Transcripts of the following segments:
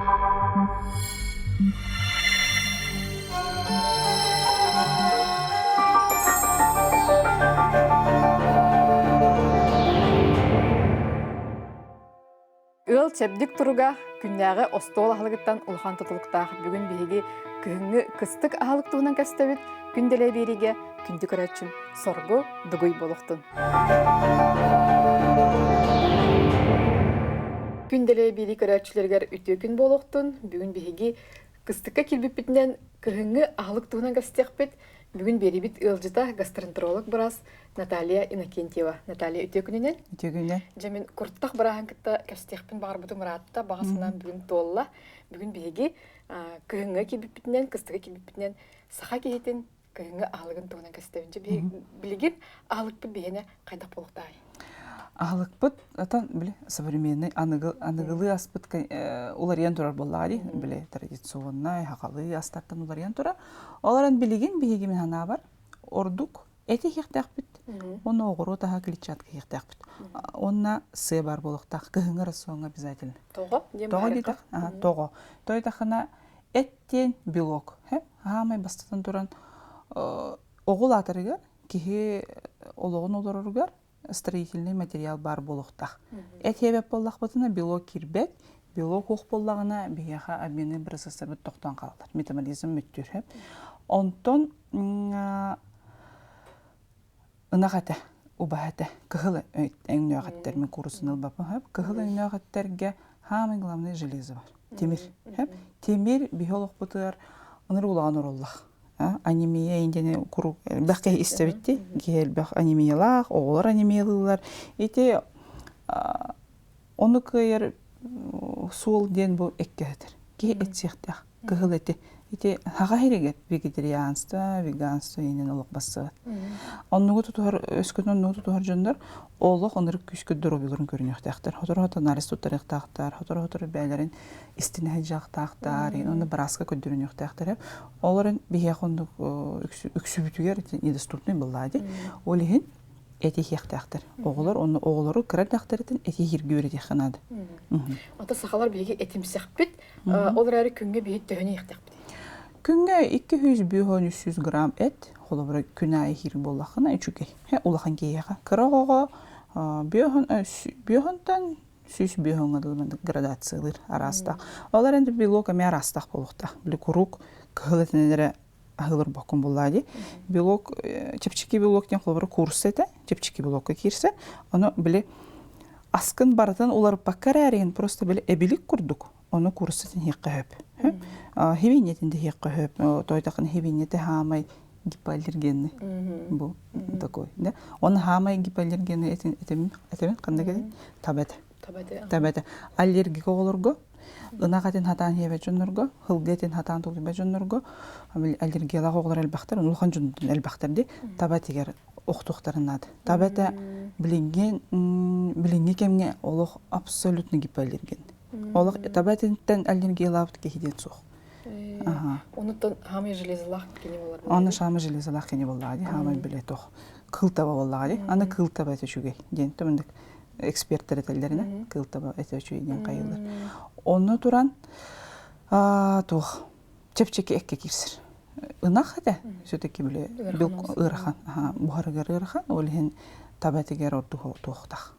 Ыл чепдик туруга күннәгы остол ахлыгыттан улхан тутулуктах бүгүн биһиги кыһыңы кыстык ахлык туунан кастабыт күнделе бериге күндү көрөчүн соргу дугуй болохтун. Күнделе бери көрөчүлөргөр үтө күн болохтун бүгүн биһиги кыстыкка кирбиппитинен кыһыңы ахлык туунан кастыакпыт бүгүн берибит ылжыта гастроэнтеролог барас Наталья Иннокентьева. Наталья үтө күнүнен Жамин курттак барахан кытта кастыакпын багырбытым раатта багасынан бүгүн толла бүгүн биһиги кыһыңы кирбиппитинен кыстыкка кирбиппитинен саха киһитин кыһыңы ахлыгын туунан кастабынчы билигин ахлыкпыт биһине кайдак болуктаай. Ахлыкпыт атан биле современный аныгылы аспыт уларьян турар боллари биле традиционный хакалы астартан уларьян тура. Оларан билигин биһиги мен хана бар. Ордук эти хихтакпыт. Оны огору таха клетчатка хихтакпыт. Онна сы бар болуктак кыһыңы рационга обязательно. Того? Того дитак. Того. Той тахана эттен белок. Хамай бастан туран огул атарыгар кихи ологун олоругар строительный материал бар болуктак. Этебеп боллак бутуна белок кирбет, белок ох боллагына бияха обменный процесстер бит токтон калдыр. Метаболизм мүттүр. Онтон ынагата убахата кыһыл эңнөгаттер мен курсунул бапа. Кыһыл эңнөгаттерге хамы главный железо бар. Темир. Темир биолог бутур ыныр улаган ороллах. Анемия индене курук бакка истебитти гел бак анемиялар оолар анемиялар эти онукер суул ден бу эккетер ки этсехтах кыгылети эти хагайрегет вегетарианство веганство инен олок басы оннугу тутур өскөнөн нугу тутур жондар олок оныр күскө дөрөбүлөрүн көрүнөктактар хотор нарис туттарыктактар хотор бәйләрен истине жактактар оны браска көдүрүнөктактар оларын бияхондук үксүбүтүгер недоступный буллади олихин эти хектактар оголор оны оголору кырдактарын эти хиргүрөт яханады ата сахалар биги этимсекпит олар әрі күнгө бийит төгөнө яктакпыт күнгө 200-300 грамм эт холобра күнай хир боллахына үчүкей улахан кейяга кырогого биохонтан сүз биохонгадылман градациялар араста олар энди белок ами арастак болукта били курук кылытынере агылыр бакун буллади белок чепчики белоктен холобра курс эте чепчики белокко кирсе аны били аскын бардан олар баккарарин просто били эбилик курдук onu kursutin hiqqahöp. Hivинетинде hiqqahöp. Тойтакын хивинете хамай гипоаллергенный. Bu такой, да? Он хамай гипоаллергенный этим кандай келе? Табата. Аллергик олорго, ынагатын хатан хебе жоннорго, хылгетин хатан тулбе жоннорго, аллергиялар оглар албактар, улхан жоннун албактар ди, табатигер оқтуқтарынады. Табата билинге кемге олох абсолютно гипоаллерген. Олох табатинтен аллергиялабыт кехиден сух. Онуттан хамы железалах кене болар. Аны шамы железалах кене боллади, хамы биле тох. Кылтаба боллади. Аны кылтаба этечүгей. Ден төмөндүк эксперттер этеллерине кылтаба этечүгей ден кайылыр. Оны туран тох чепчеки экке кирсир. Ынах да все-таки биле билк ырхан, бухарыгар ырхан, олихин табатигер тохтах.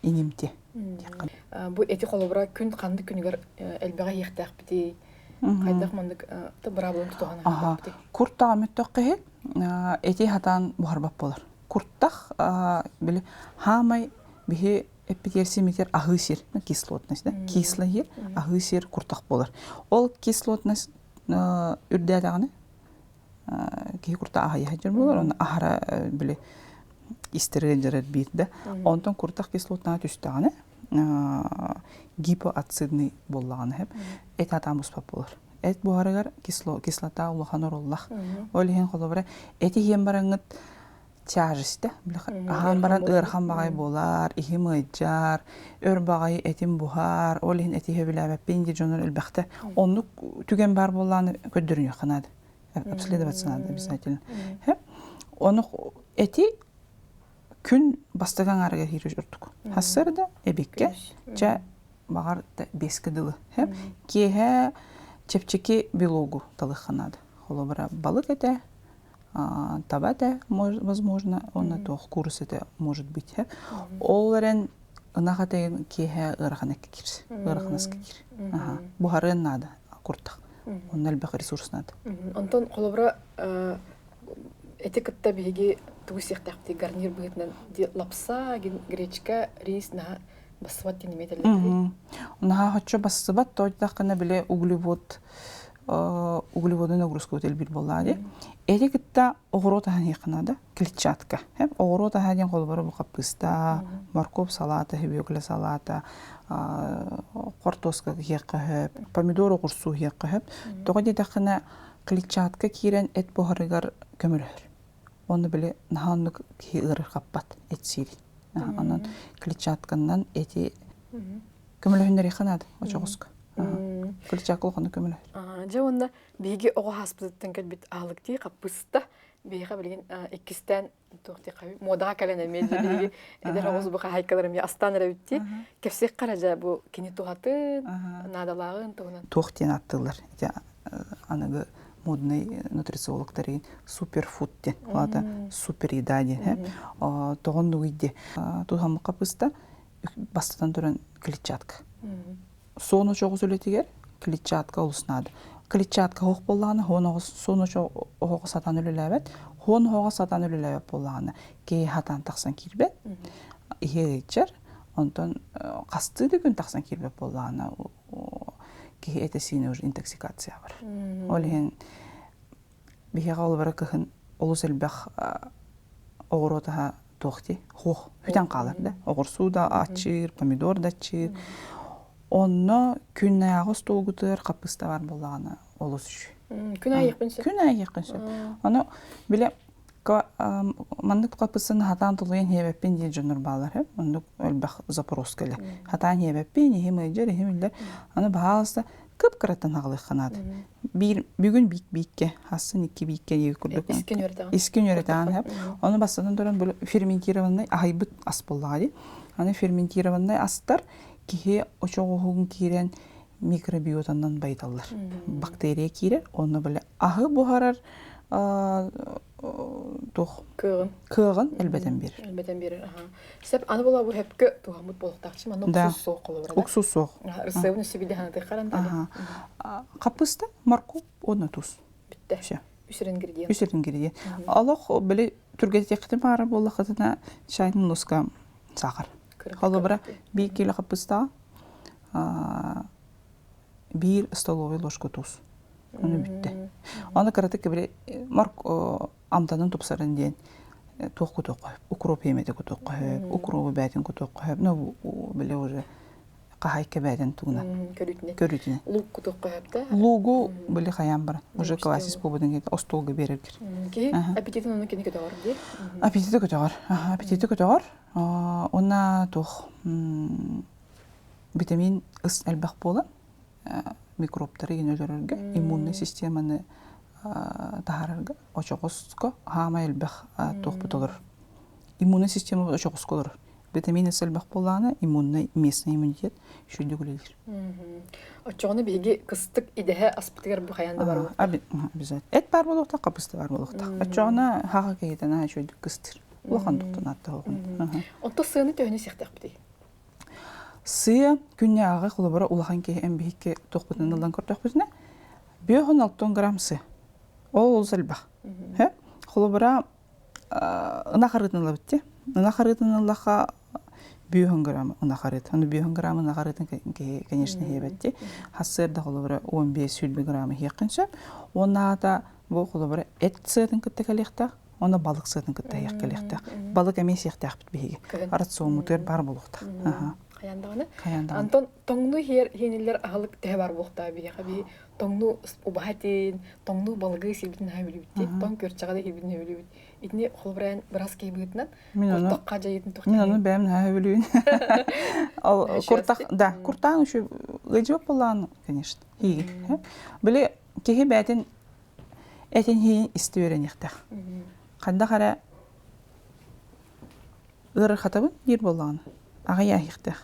Инимте. Бу эти холобра күн канды күнүгөр элбега яктак бити. Кайдак мандык проблем тутагана. Куртта аметтокке эти хатан бухарбап болор. Курттах биле хамай бихи эпитерсиметр агысир, кислотность, да? Кислый агысир куртах болор. Ол кислотность үрдәдәгәне ки курта ахая җир булыр, аны ахара биле истерген җирәт бит да. Онтон куртах кислотна төстәгәне гипоацидный буллаган һәм эт атамус популар. Эт буарыгар кислота улахан ороллах. Олиһен холобра эти һәм бараңыт тяжесть да. Ахан баран ырхан багай болар, ихимыҗар, өр багай этим бухар, олиһен эти һәбиләбә пенди җонор элбәхтә. Онны түген бар булганы көддөрүнө ханады. Обследоваться обязательно. Оны эти күн бастаган арга хирүж үртүк. Хасырда эбикке жа бағар бескі дылы. Кеге чепчеки белогу талыққанады. Холы бара балық әті, таба әті, возможно, оны тоқ курс әті может быть. Оларен ынаға тәйін кеге ұрақанекке кирс, ұрақанасқа кир. Бұхарын нады, құрттақ. Оның әлбәқ ресурс нады. Антон, қолыбыра әте кітта бейге туғы сияқтақты гарнир бұғытынан лапса, гречка, рис, наға басыват дейін метерлер. Наға хотчо басыват, тойтаққына біле углеводын нагрузка өтел бір болады. Әте кітта оғырот ағын еқынады, клетчатка. Оғырот ағын қолыбары бұл қапқыста, моркоп салата, хебеукле салата, картоска еққығып, помидор оғырсу еққығып. Тоға дейдаққына клетчатка кирен әт бұғарығар көмілір. Оны біле нағанлық кей ұрыр қаппат әт сирин. Онын клетчатканнан әте көмілігіндер еқынады, очоғысқа. Клетчатка олғаны көмілір. Жа онда бейге оға хаспызыттан кәлбет ағылық дей қаппызыста бейға білген екістен тоқты қабы модаға кәлен әмелді бейге әдер оғыз бұға хайкаларым астан рәбітте кәпсек қара жа бұл кені туғатын, надалағын туғынан. Тоқтен аттылар. Анығы модный нутрициологтары суперфуд ден, олада супер еда ден. Тоғын нүгейде. Туғамы қапызда бастыдан тұрын клетчатка. Соны жоғы сөйлетігер клетчатка олысынады. Клетчатка хоқ болағаны, соны жоғы сатан өліләбет, хон хоға сатан өліләбет болағаны кей хатан тақсан кербет, егетчер, онтан қасты да күн тақсан кербет болағаны кей әтесіне уже интоксикация бар. Олеген бейге олы бара кіхін олыс әлбәқ оғыротаға тоқти, хоқ, хүтен қаларды. Оғырсу да ачыр, помидор да ачыр. Онны күн аяғы столгутыр қапыста бар болағаны олыс үші. Күн аяқпыншы? Күн аяқпыншы. Оны біле мандық қапысын хатан тұлғын хебеппен дей жоныр балар. Оны өлбәқ запрос кәлі. Хатан хебеппен, ехем өйдер, ехем өлдер. Оны бағалыста көп қыраттан ағылық қанады. Бүгін бейікке, хасын екі бейікке егі күрдік. Искен өретаған. Оны бастан тұрын ферментированный ағайбыт ас болғады. Оны ферментированный астар кихе очоғуғын кирен микробиотаннан байдалар. Бактерия кирер, оны біле ағы бұғарар кығын әлбәтен берір. Әлбәтен берір. Сәп, аны бола бұл әпкі туғамыд болықтақшы, аны ұқсус соқ қолы бұрады? Ұқсус соқ. Рысауын сөбейді ханаты қарандады? Қапыста маркоп, оны тұз. Бітті. Үсір ингредиент. Үсір ингредиент. Алақ біле түргеті қыты бары болы қытына шайын носка сақыр. Қолы бұра 1 кило қапыста 1 столовый ложка тұз. Оны бітті. Оны қараты кебіле амтанын тұпсарын ден тоқ күті қойып, укроп еметі күті қойып, укробы бәтін күті қойып, біле уже қағайке бәтін тұғынан. Көрітіне. Лук күті қойып да? Лугу біле қаян бар. Уже классис болбыдың кеді, остолғы берер кер. Аппетитін оны кені көті ғар де? Аппетиті көті ғар. Она тоқ витамин ыс әлбәқ болы. Микробтары енөлерге, иммунный системаны тағарырға, очоғысқа хама әлбәқ тоқ бұтылыр. Иммунный система очоғысқа олыр. Витамин ыс әлбәқ болағына иммунный, местный иммунитет шүйді көлелер. Очоғыны бейге қыстық идеге аспытығар бұл қаянда бар болуқтақ? Обязательно. Әт бар болуқтақ, қапысты бар болуқтақ. Очоғына хаға кейден шүйді қыстыр. Улахан тұқтан атты оғын. Онты сыны төхіне сектақ бідей? Сыя күнне ағы қолы бара улахан кей әмбейікке тоқпытын ылдан көртіқ бізіне 5-6 грамм сы. Ол сәлбақ. Қолы бара ынақарытын ылы бітті. Ынақарытын ылыға 5 грамм ынақарыт. 5 грамм ынақарытын, конечно, ебетті. Хасырда қолы бара 15-20 грамм еқінші. Онада бұл қолы бара әт сыйатын күтті кәлектақ. Оны балық сыйатын күтті еқкәлектақ. Балық әмес еқтақ біт бейге. Арат соғымытыр бар болуқтақ. Қаяндағаны? Антон, тоңну хенелер ағылық тәе бар болықта бейеға бей. Тоңну ұбағатен, тоңну балығы селбетін әуелі бітті. Тоң көртшағада келбетін әуелі бітті. Итіне қолбырайын біраз кей бұғытынан құртаққа жайетін тоқтағын. Мен оны бәмін әуелі бітті. Құртағын үші ғыжып болағын, конечно. Біле кеге бәтін әтен хейін істі өрен еқтақ. Қанда қара ұрыр қатабын ер болағын. Ағай аяқтақ.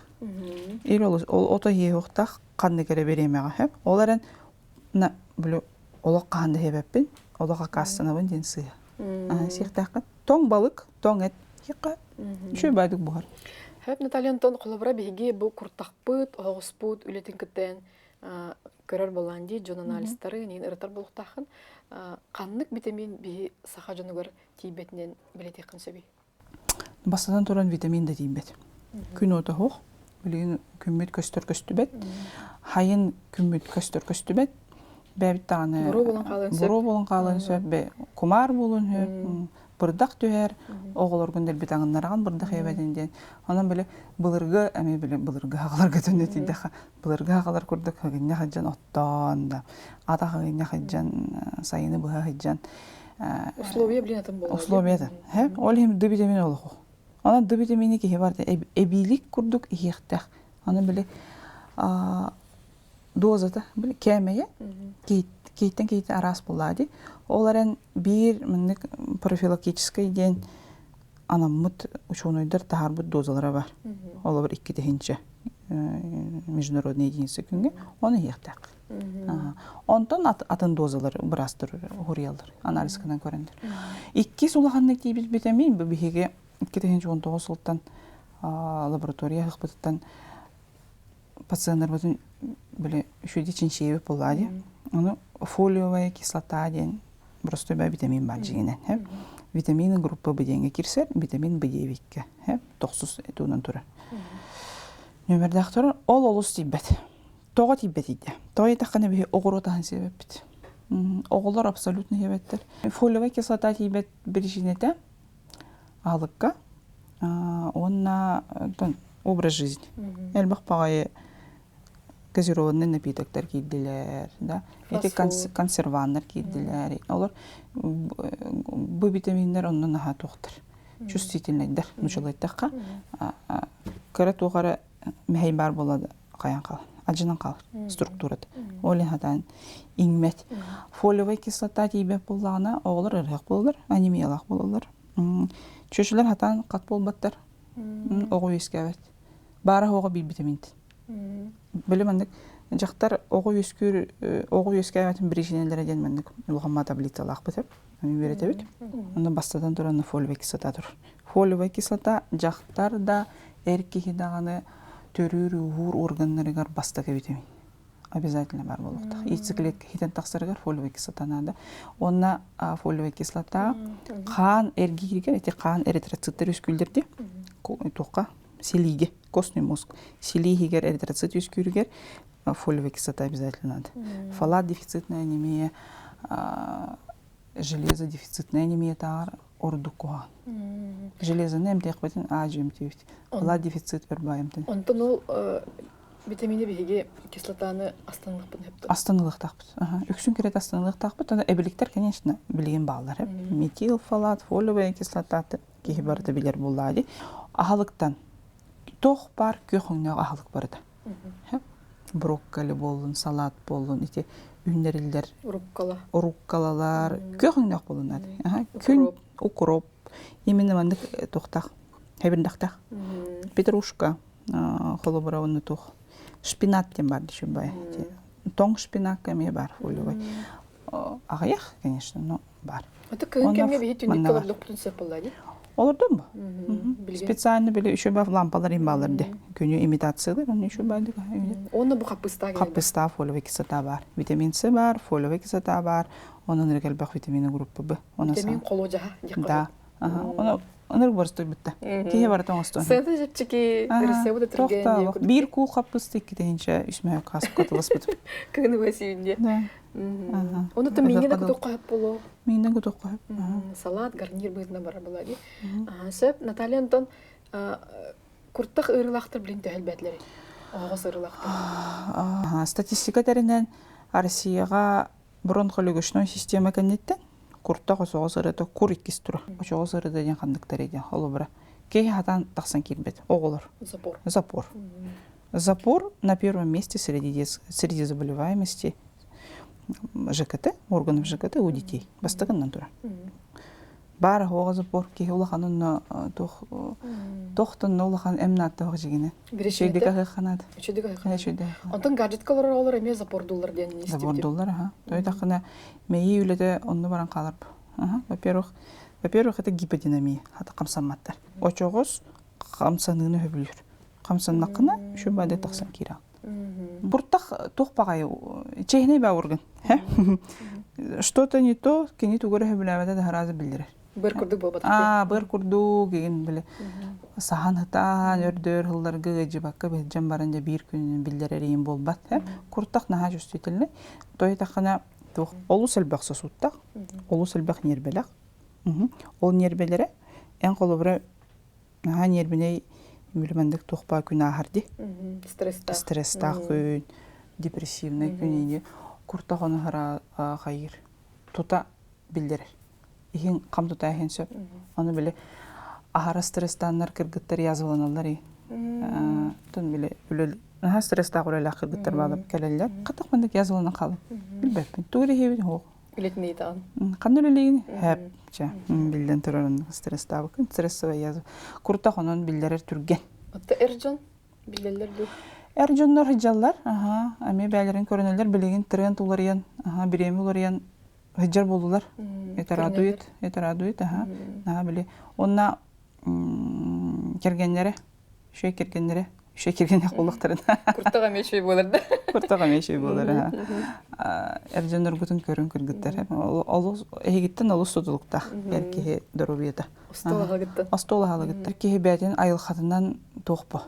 Ир ол ото хиохтах канны кере беремега хеп. Оларын на блю олак канды хебеппин. Олака кассанабын ден сыя. Сихтакка тоң балык, тоң эт. Хикка. Шүй байдык бухар. Хэп Наталья Антон қолабыра биһиги бу куртахпыт, оғоспут, үлетин кыттен көрөр боланди, жон анализтары, нейін ырытар болуқтақын. Қаннык витамин биһи саха жонугар тиибетинен билетекін сөбей? Бастадан туран витамин да тиибет. Күн ота хоқ, билеген күммет көстөр көстүбет. Хайын күммет көстөр көстүбет. Бәбит тағаны буру болын қалын сөп, бе кумар болын сөп, бұрдақ түйер, оғылар күндер бит аңынараған бұрдақ ебәденден. Онан біле бұлырғы, әме біле бұлырғы ағаларға түндетейдіға. Бұлырғы ағалар күрдік ғыгынне қаджан оттан да. Ата ғыгынне қаджан, сайыны бұға қаджан. Условия білен атын болады. Условия атын. Ол хем ды витамин олық оқ. Онан ды витамини кеге барды. Әбилік күрдік иектәқ. Онан біле дозата, біле кәмейе, кейттен арас болады. Оларын bir minnik профилактический ден анаммыт ученыйдар тахар бут дозалары бар. Олар 2 дехинче международный единица күнге оны яқтақ. Онтон атын дозалары бірастыр хуриялар анализ кынан көрендер. 2 сулаханны кейбіт витамин бігеге 2019 сылттан лаборатория хықпыттан пациенттар бұтын біле үшөде шейбі болады. Оны фолиевая кислота ден просто витамин бар жигинен. Витамин группа беденге кирсер, витамин B9-ке. Тоқсыз этуынан тура. Номер дақтырын, ол олыс тибет. Тоға тибет иде. Тоға етаққаны бе оғыр отағын себеп бит. Оғылар абсолютно себеттер. Фолиевая кислота тибет біржинеті алыққа. Онна образ жизни. Әлбақ бағайы газированный напитоктар кийдилер, да. Эти консервандар кийдилер. Олар бу витаминдар оннан аха тоқтыр. Чувствительныйдар, нучалайтаққа. Кара тоғары мәхей бар болады қаян қалыр. Аджынан қалыр структурада. Олен хатан иңмет. Фолиевая кислота тейбеп болағына оғылар ырғақ болылар, анемиялақ болылар. Чөшілер хатан қат болбаттар. Оғы өскәбет. Бары оғы бір витаминтін. Біліміндік, жақтар оғы өскәбетін бірішінелері денмендік. Ұлғама таблицалақ бітіп, өйберет әбет. Онда бастадан тұраны фолиевая кислота тұр. Фолиевая кислота жақтар да әркеге дағаны төрір ұғыр органларығар бастағы витамин. Обязательно бар болуқтақ. Ицеклетке хитен тақсырығар фолиевая кислотанады. Онна фолиевая кислота қан әргегерген, әте қан эритроциттер өскүлдерде. Тоққа селиге, костный мозг. Селигер эритроцит өскүрігер фолиевая кислота обязательно надо. Фолат дефицитная анемия, железодефицитная анемия тағар ордық қоған. Железаны әмтек бәтін ажымтеуіт. Фолат дефицит бір байымтын. Онтын ол витамины бігеге кислотаны астанылық бұн әпті? Астанылық тақпыт. Үксін керет астанылық тақпыт. Әбіліктер, конечно, білген бағылар. Метил, фолат, фолиевая кислота кейі барды білер болады. Ағалықтан тоқ бар, көқіңнен ағалық барды. Брокколи болын, салат болын, үнерілдер, уруккалалар, көқіңнен болынады. Күн, укроп, емені мандық тоқтақ, әбіріндақтақ. Петрушка, холобыра оны тоқ. Шпинат тем бар, дешін бай. Тоң шпинат кәме бар, фолиевай. Ағаяқ, конечно, но бар. Это күйін кәме бейт үндік каларлық бұтын сөп болады? Олардан ба? Специально біле үші бәв лампалар имбаларды. Күні имитациялар, оны үші бәді. Оны бұл қаппыста келеді? Қаппыста фолиевая кислота бар. Витамин С бар, фолиевая кислота бар. Оның регел бақ витамины группы бі. Витамин қолу жаға? Да. Оны барыстой бітті. Кейе барды оңыстың. Сәді жетчеке ресебі де түрген. Bir кул қаппысты екедейінше үшмәйі қасып қатылыс бітіп. Күні өсейінде. Оны ты менен күтіп қойып болу? Менен күтіп қойып. Салат, гарнир бұйдына бара болады. Сөп, Наталья Антон, күрттық ұрылақтыр білін төхіл бәтлері? Оғыз ұрылақтыр? Статистика тәрінен Россияға бұрын қолығышной система кәнеттен күрттақ оғыз ұрыды күр еккес тұры. Оғыз ұрыды ден қандықтар еден қолы бұра. Кей хатан тақсан келбет. Оғылыр. Запор. Запор на первом месте среди заболеваемости ЖКТ, органов ЖКТ у детей. Бастығыннан тұра. бар хоғызы бор ки улаханын тохтын улахан эмнатты хоғжигине. Шөйдік ағы қанады. Үчөдүк айкы. Шөйдік Онтон гаджеткалар олар эме запордулар ден истеп. Запордулар, ага. Той тақына мейи үледе онны баран қаларбы. Во-первых, это гиподинамия, хата қамсаматтар. Очоғыз қамсаныны хөбілер. Қамсаннақына шө бады тақсан кира. Буртақ тоқпағай, чейхней ба урган. Что-то не то, кені тугары хөбіләвәді да харазы білдірер. Бір күрдік болбады. Бір күрдік деген білі. Сахан хытан өрдөр хылларғы жібаққа бәджан барынжа бір күнін білдірер ең болбат. Күрттақ наға жүстетілі. Той тақына олу сәлбәқ сосуттақ, олу сәлбәқ нербеләқ. Ол нербелері ән қолы бірі наға нербіней мүлімандық тоқпа күн ағырды. Стресстақ күн, депрессивный күн. Күрттақ оны қайыр. Тута білдірер. Ихин қамтута әхен сөп. Оны білі ағара стресстаннар кіргіттер языланалар. Тон білі үлел. Стресстақ үлелі кіргіттер бағып кәлелер. Қатақ мандық язылана қалып. Білбәппен. Туғыры хейбін хоқ. Үлетін ейді ағын. Қанды үлелейін? Әп. Білден тұрарын стресстағы күн. Стрессовай языл. Күрттақ оның білдерер түрген. Отты әржон білдерлер ду? Әржонлар хиджаллар. Әме бәлерін көрінелер білеген тренд уларыян. Біремі уларыян хиджар болулар. Этерадует. Наға біле. Онна кергенлері, шөй кергенлері, шөй кергенлері қолықтарын. Күрттіға мешөй болырды. Күрттіға мешөй болыр. Әржонлар күтін көрін кіргіттер. Егіттен олы сұдылықта. Әркеге дұрубиеті. Остол ағалығыттыр. Әркеге бәтін айылқатынан тоқпы.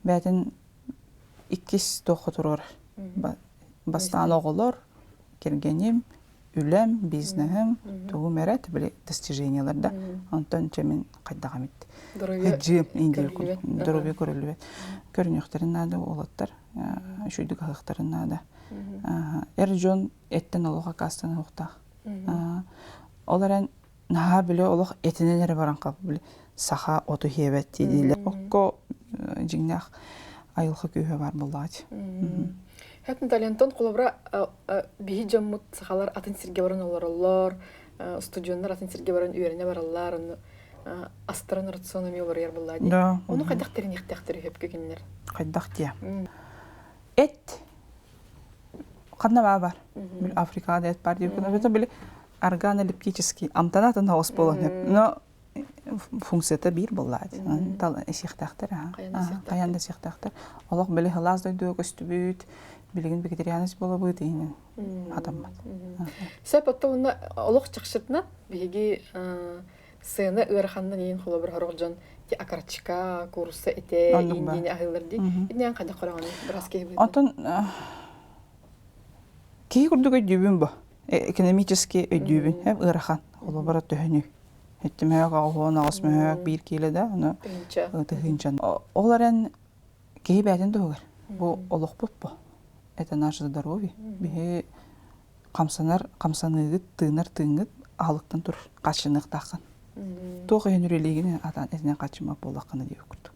Бәтін 2 тоқы тұрыр. Бастан оғылыр, кергенем, үлем, бизнесім, туғым әрәт, біле достиженияларда. Антон чәмен қайдаға метті. Хеджим, дұрубе көрілі бәт. Көрінеқтарын нады олаттар, шүйдік ағықтарын нады. Әр жон әттен олуға қастан оқтақ. Оларан наға біле олық әтінен әрі баран қап, біле сақа оту хебет дейдейлер. Оқко жіңнақ айылқы күйе бар болады. Хәтін талентон қолабыра бейі жаммыт сақалар атын сірге баран олар, студионлар атын сірге баран үйеріне баралар, астырын рационами олар ер болады. Оны қайдақтарын ектіқтері хөп көгенлер? Қайдақ дия. Эт қанна ба бар. Африкада эт бар дейіп күні. Бәті білі органолептический амтанатын хауыс болын. Но функцията бір болады. Сектақтар. Қаянда сектақтар. Олық білі хылаздай дөг өсті бүйт. Білген вегетарианец бола бұд дейінен адаммад. Сөп отта оны олық чықшытына бейге сыйыны ұйрахандан ең қолы бір ғарық жон акарчика, курсы әте, индейіне ағылыр дей. Иднеян қайда қорағаны біраз кейі бұйды? Отын кейі күрдік өйдүйбін бұ. Экономически өйдүйбін. Ұйрахан. Қолы бара төхіні. Әттімәк, ағуын, ағысмәк, бір кейлі да. Тұхынчан. Оларын кейі бәдін дөғір. Бұл олық бұп бұ. Это наше здоровье. Бе қамсаныгыт, тыынар-тыыңыт алықтан тұр, қачынық тақын. Тоғы енүрелегіне атан әтінен қачымақ болақыны деп күрді.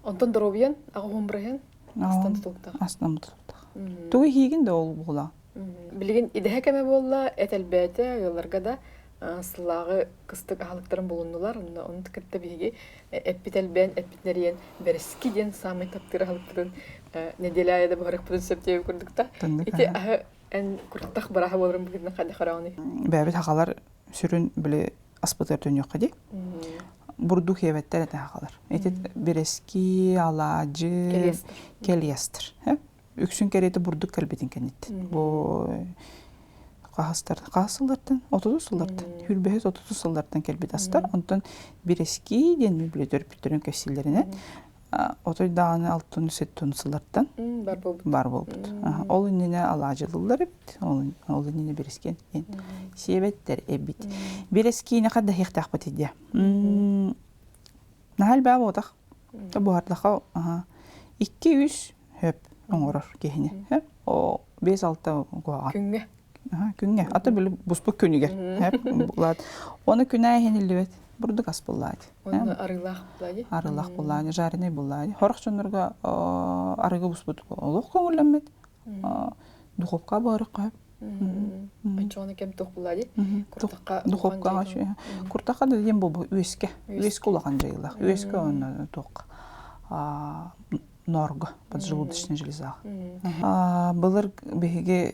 Онтан здоровьен, ағуын бірген, астан тұтылықтақ? Астан тұтылықтақ. Тоғы хейген де ол бола. Білген идеге кәме болла, әтәлбәті, оларға да сылағы қыстық ағалықтарын болуындылар. Оны түкіртті бейге әппетәлбән, әппетнерен бәріскі ден самай таптыр ағалықтарын неделі айда бұғырық бұдын сөптеуі көрдікті. Ете ән күрттақ бараға болырын бұғырына қады қарауыны? Бәбет ағалар сүрін білі аспытыр төнеуққа де. Бұрдық еветтер әті ағалар. Ете бәріскі, алажы, келиястыр. Үксін кәреті бұрдық кәлбетін кәнетті. Қасылардан, 30 сылдардан, хүрбәйіз 30 сылдардан кәлбет астар. Онтан бәріскі ден мүлі дөрпіттерін көсілеріне. Отой дағаны 6-7 сылдардан бар болбыд. Ол үніне алажылылар әбіт, ол үніне бәріскен себеттер әбіт. Бәріскейіне қадда хектақ бәт еді. Нағал бәбі отақ. Бұғардаққа 2-3 хөп оңырар кейіне. 5-6 қоған. Күнге? Күнге. Ата білі бұспық күніге. Оны күні әйенілі бәт. Бұрдық ас болады. Оны арылақ болады? Арылақ болады, жарыны болады. Хорық жонларға арығы бұспыд олық көңілімет. Дұқопқа барық қойып. Очоны кем тух булади. Куртакка Духовкага шүй. Куртакка да дем болбу үеске. Үеске улаган жайла. Үеске он тук. Норго поджелудочная железа. Былыр беге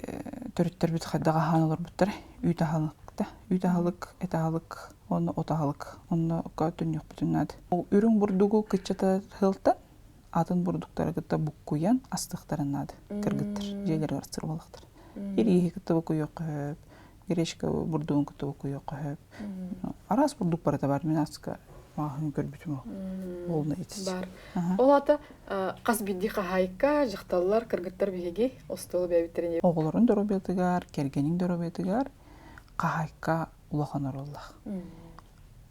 төрөттөр бит хадага ханалар буттар. Үйтө халыкта. Үйтө халык, эте халык, оны ота халык. Оны көтүн жок бүтүнат. Үрүң бурдугу кычата хылта. Атын бурдуктары гыта буккуян астыктарынады. Кыргыттыр. Жейлер гарцыр болуктар. Ири гыта букуйок хөп. Грешка бурдугун гыта букуйок хөп. Арас бурдук барата бар мен аска. Махын көрбүтүм ол. Олна итис. Бар. Олата каз бидди кахайка жакталлар кыргыттар беги остол бебиттерин. Оголорун доробетигар, кергенин доробетигар кахайка улаханар Аллах.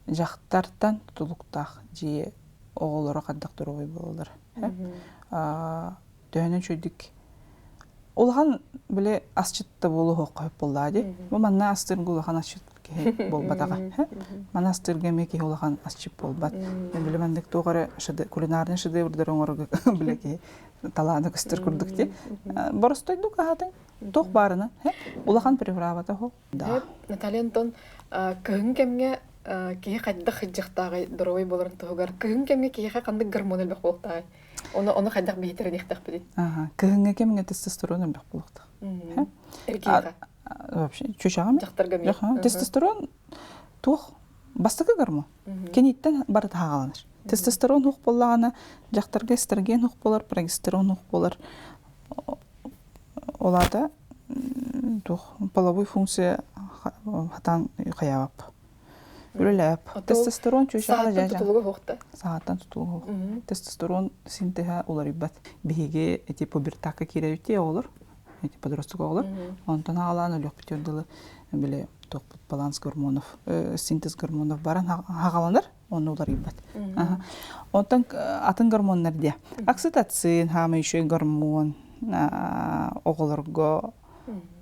Жактартан тутулуктак же оголору каддак доробой бололор. Дөнөн чөйдүк. Улахан биле асчытта болу хоккоп боллади. Бу манна астыргы улахан асчыт болбатага. Манастырга меки улахан асчып болбат. Мен билемендик тогары шыды кулинарный шедеврдер оңорго билеки талааны көстөр курдук ти. Боростойдук ахатын тох барына. Улахан приправата хо. Да. Наталья Антон кыгын кемге кие кайда хыжыктагы доробой болорун тогар кыгын кемге кие кандай гормон элбек болтагы. Оны кайда бейтерин ихтак бит. Кыгынга кемге тестостерон элбек болуктак. Эркега вообще чучагам жактарга тестостерон тух бастыгы гормон кенеттен бары тагаланыр. Тестостерон хук боллагана жактарга эстроген хук болар, прогестерон хук болар. Оларда тух половой функция хатан каябап. Үлелеп. Тестостерон чучагы жажа. Сааттан тутулугу. Тестостерон синтеха олар ибат. Биге эти пубертакка киребити олар. Эти подросток олар. Онтан алан өлөк бүтөдүлө биле токпут баланс гормонов, синтез гормонов баран хагаланыр, оны олар ибат. Онтан атын гормоннар де. Окситоцин, хама еще гормон, оголорго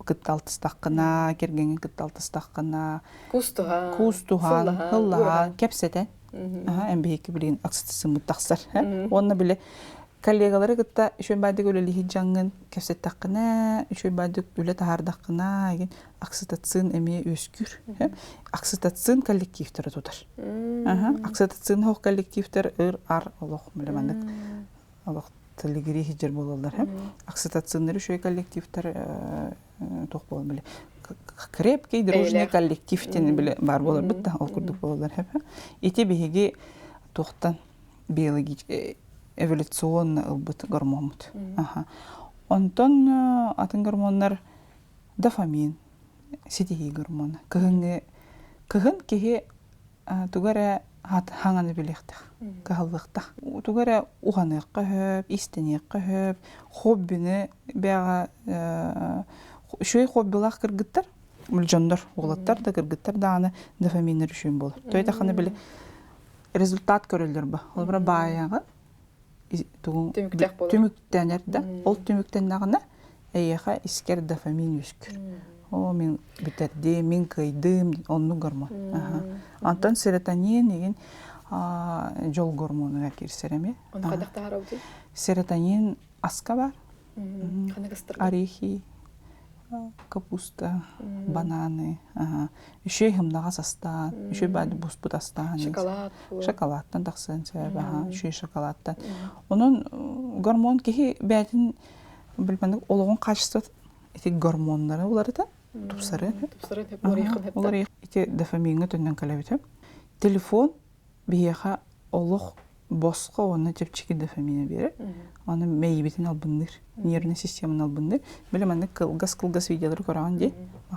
кытталтыстаккына, кергенге кытталтыстаккына, кустухан, хыллаха, кепсете. Эмбейки билин окситоцин муттаксар. Онна биле коллегалары гытта үшөн бадык өлелихи жаңын кепсеттаккына, үшөн бадык үле тахардаккына, еген окситоцин эме өскүр. Окситоцин коллективтері тутар. Окситоцин хок коллективтер ыр-ар олох билемандык. Олох тилигири хижер бололар. Окситоциннер үшөй коллективтер тох болон биле. Крепкий дружный коллективтен биле бар болар битта ол курдук бололар. Ити биһиги тохтан биологический эволюционный ылбыт гормонмут. Онтон атын гормоннар дофамин, ситихи гормоны. Кыгын кихи тугара хаңаны билектах, кыхаллыктах. Тугара уханыqqa хөп, истенеqqa хөп, хоббини бяга шөй хоббилах кыргыттар, мылжондар, углаттар да кыргыттар даны дофаминнер үшүн болор. Тойда ханы биле результат көрөлдөр ба. Ол бара баягы түмүктенер да. Ол түмүктеннагына эйеха искер дофамин үскүр. О мен битерди, мен кыйдым, онну гормон. Антон серотонин деген жол гормону кирсереме. Он кадакта харауди? Серотонин аска бар. Орехи, капуста, бананы, еще хымнага састан, еще бады буспут астан. Шоколад. Шоколадтан тақсын сәбі, еще шоколадтан. Onun гормон кехи бәтін білмәндік олығын қачысы еті гормонлары олары да, тупсары. Олар еті дофамингі түннен кәләбеті. Телефон бейеға олық босқа оны тепчеки дофамина берер. Оны мейбетін албындыр, нервный системаны албындыр. Білемәндік кылгас видеолар көраған де.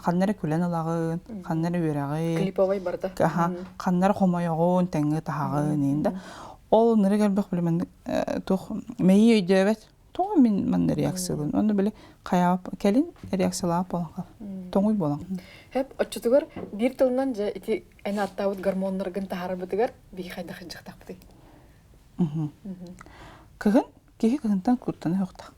Қаннары күлән алағын, қаннары өрағын. Клиповай барды. Қаннары қомайағын, тәңгі тағағын енді. Ол ныры кәлбәқ білемәндік мейі өйді әбәт. Тоғы мен реакциялын. Оны біле қаяп кәлін реакциялап болан. Тоңой болан. Хәп отчетугар бир тылынан жа ити әне аттауыт гормонларгын тахары бітігер бей қайда қыджықтақ бітік. Кыгын, кеге кыгынтан куттаны хоқтақ.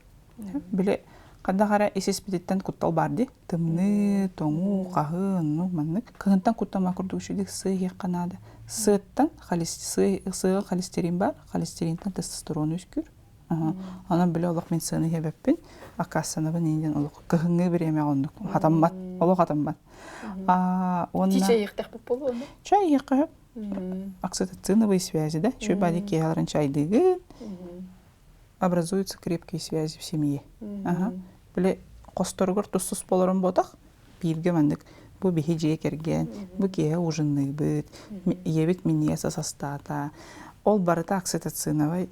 Біле қадда қара есес бітеттен куттал барды. Тымны, тоңу, қағы, ұнну, маннык. Кыгынтан куттама күрді үшедік сығы қанады. Сығыттан сығы холестерин бар, холестеринтан тестостерон өскүр. Анан биле олох мен сыны хебеппин. Акасынабы ненден олох кыһыңы биреме ондук. Хатаммат, олох хатаммат. Онна Тиче ихтах болу оны. чай якып окситоциновые связи, да? Чүй бади кияларын чайдыгы образуются крепкие связи в семье. Биле косторгор туссус болорун ботак бирге мандык. Бу бихи жие керген, бу кие ужинный быт, ебит мине состата. Ол барыта окситоциновый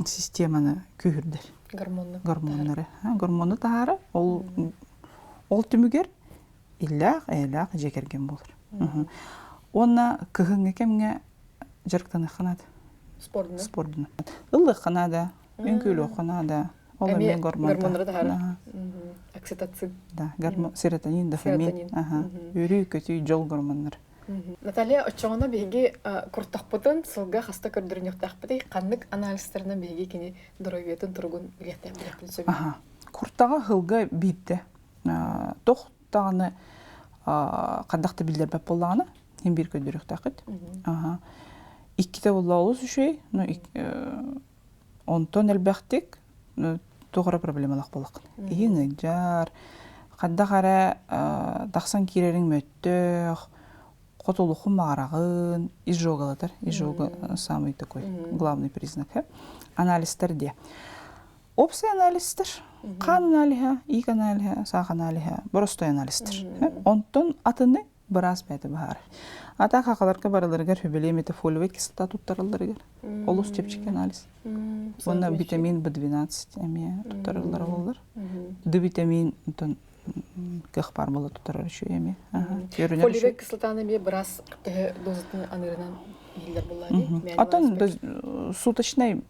системаны күйірдір. Гормонлары. Гормоны тағары, ол түмігер иллақ, әйлақ жекерген болыр. Онна кығыңы кемге жарықтаны қанады? Спордыны. Ұлы қанады, үнкілі қанады. Ол әмен гормонлары тағары? Окситоцин. Да, серотонин, дофамин. Үрі көтүй жол гормонлары. Наталья, очоғына бейге құрттақпытын, сылға хаста көрдірінектақпыты, қаннық анализтерінің бейге кені дұройбетін тұрғын білеттен білетін сөбі? Құрттаға ғылға бейді. Тоқтағаны қаддақты білдер бәп болағына, ең бір көдірінектақыт. Иккіте болла олыс үшей, онтон әлбәқтік тоғыра проблемалақ болақын. Еңі жар, қаддағара дақсан керерің мөттіқ, Котулуху мағарағын, изжогалатар. Изжога самый такой главный признак. Анализтерде. Общий анализтер. Қан анализа, ик анализа, сақ анализа, простой анализтер. Онтон атыны біраз бәді бағар. Ата қақаларға бараларығар хөбеле метафолиовый кислота туттарыларығар. Олус чепчик анализ. Онна витамин B12 әме туттарылары олар. D-витамин кых бар болы тұтарар үші еме. Фолиевый кислотаны ме біраз дозатын анырынан елдер болады? Атын суточный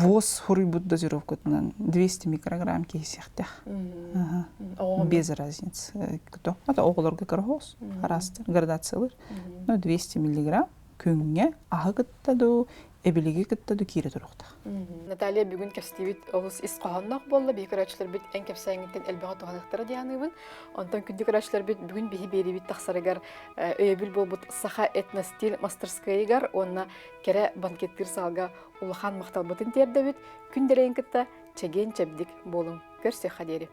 ВОЗ хұрый бұд дозировкатынан 200 микрограмм кейсектях. Без разницы. Ата оғыларға кірғыз, қарастыр, градациялар. 200 миллиграмм күнге ағы күттаду, эбилиги кыттаду кире туруктак. Наталья бүгүн кепстибит олус ис кохоннак болду. Бекерачылар бит эң кепсайыңыттен элбага туханактары дианыбын. Онтон күндүкерачылар бит бүгүн бихи берибит таксарыгар өйбүл болбут саха этностиль мастерскайыгар онна кере банкеттир салга улахан макталбытын тердебит. Күндерейин кытта чеген чебдик болуң. Көрсө хадери.